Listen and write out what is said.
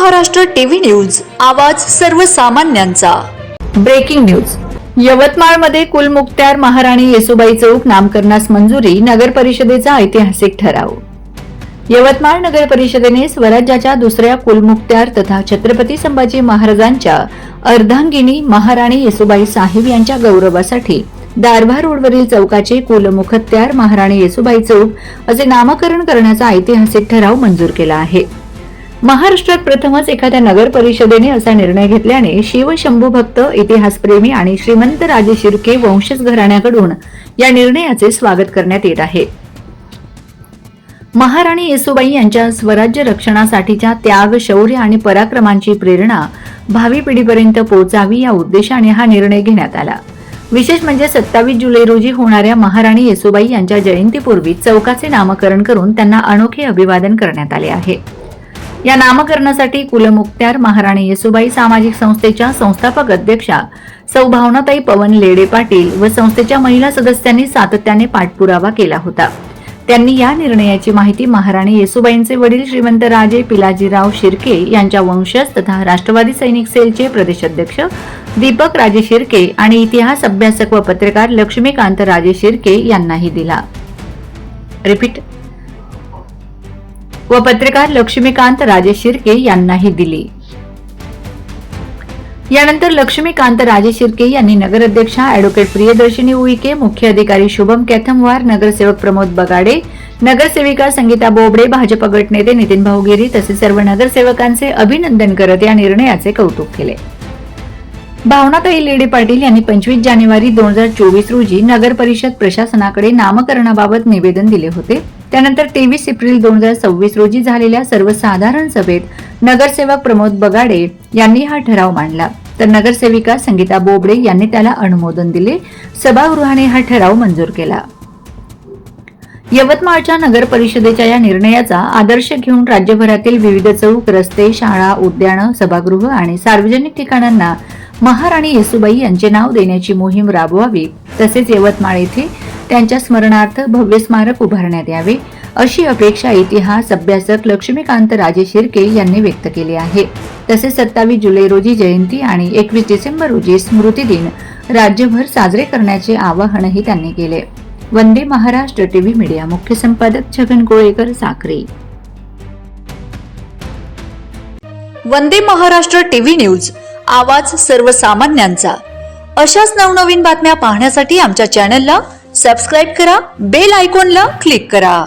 Maharashtra TV news, आवाज सर्वसामान्यांचा। Breaking news. यवतमाळमध्ये कुलमुक्त्यार महाराणी येसुबाई चौक नामकरणास मंजुरी, नगर परिषदेचा ऐतिहासिक ठराव। यवतमाळ नगर परिषदेने स्वराज्याच्या दुसऱ्या कुलमुक्त्यार तथा छत्रपती संभाजी महाराजांच्या अर्धांगिनी महाराणी येसुबाई साहेब यांच्या गौरवासाठी दारव्हा रोडवरील चौकाचे कुलमुखत्यार महाराणी येसुबाई चौक असे नामकरण करण्याचा ऐतिहासिक ठराव मंजूर केला आहे। महाराष्ट्रात प्रथमच एखाद्या नगर परिषदेने असा निर्णय घेतल्याने शिवशंभू भक्त, इतिहासप्रेमी आणि श्रीमंत राजे शिर्के वंशज घराण्याकडून या निर्णयाचे स्वागत करण्यात येत आहे। महाराणी येसुबाई यांच्या स्वराज्य रक्षणासाठीच्या त्याग, शौर्य आणि पराक्रमांची प्रेरणा भावी पिढीपर्यंत पोहोचावी या उद्देशाने हा निर्णय घेण्यात आला। विशेष म्हणजे 27 जुलै रोजी होणाऱ्या महाराणी येसुबाई यांच्या जयंतीपूर्वी चौकाचे नामकरण करून त्यांना अनोखे अभिवादन करण्यात आले आहे। या नामकरणासाठी कुलमुक्त्यार महाराणी येसुबाई सामाजिक संस्थेच्या संस्थापक अध्यक्षा सौ भावनाताई पवन लेडे पाटील व संस्थेच्या महिला सदस्यांनी सातत्याने पाठपुरावा केला होता। त्यांनी या निर्णयाची माहिती महाराणी येसुबाईंचे वडील श्रीमंत राजे पिलाजीराव शिर्के यांच्या वंशज तथा राष्ट्रवादी सैनिक सेलचे प्रदेशाध्यक्ष दीपक राजे शिर्के आणि इतिहास अभ्यासक व पत्रकार लक्ष्मीकांत राजे शिर्के यांनाही दिला। लक्ष्मीकांत राजे शिर्के यांनाही दिली। यानंतर लक्ष्मीकांत राजे शिर्के यांनी नगराध्यक्षा ॲडव्होकेट प्रियदर्शिनी उईके, मुख्य अधिकारी शुभम केथमवार, नगरसेवक प्रमोद बगाडे, नगरसेविका संगीता बोबडे, भाजप गट नेते नितीन भाऊगिरी तसेच सर्व नगरसेवकांचे अभिनंदन करत या निर्णयाचे कौतुक केले। भावनाताई लेडे पाटील यांनी 25 जानेवारी 2024 रोजी नगर परिषद प्रशासनाकडे नामकरणाबाबत निवेदन दिले होते। त्यानंतर 23 एप्रिल 2026 रोजी झालेल्या सर्वसाधारण सभेत नगरसेवक प्रमोद बगाडे यांनी हा ठराव मांडला, तर नगरसेविका संगीता बोबडे यांनी त्याला अनुमोदन दिले। सभागृहाने हा ठराव मंजूर केला। यवतमाळच्या नगर परिषदेच्या या निर्णयाचा आदर्श घेऊन राज्यभरातील विविध चौक, रस्ते, शाळा, उद्यानं, सभागृह आणि सार्वजनिक ठिकाणांना महाराणी येसुबाई यांचे नाव देण्याची मोहीम राबवावी, तसेच यवतमाळ येथे त्यांच्या स्मरणार्थ भव्य स्मारक उभारण्यात यावे अशी अपेक्षा इतिहास अभ्यासक लक्ष्मीकांत राजे शिर्के यांनी व्यक्त केली आहे। तसेच 27 जुलै रोजी जयंती आणि 21 डिसेंबर रोजी स्मृती दिन राज्यभर साजरे करण्याचे आवाहनही त्यांनी केले। वंदे महाराष्ट्र टीव्ही मीडिया मुख्य संपादक छगन कोळेकर, साक्री। वंदे महाराष्ट्र टीव्ही न्यूज, आवाज सर्वसामान्यांचा। अशाच नवनवीन बातम्या पाहण्यासाठी आमच्या चॅनलला सबस्क्राइब करा, बेल आयकॉनला क्लिक करा।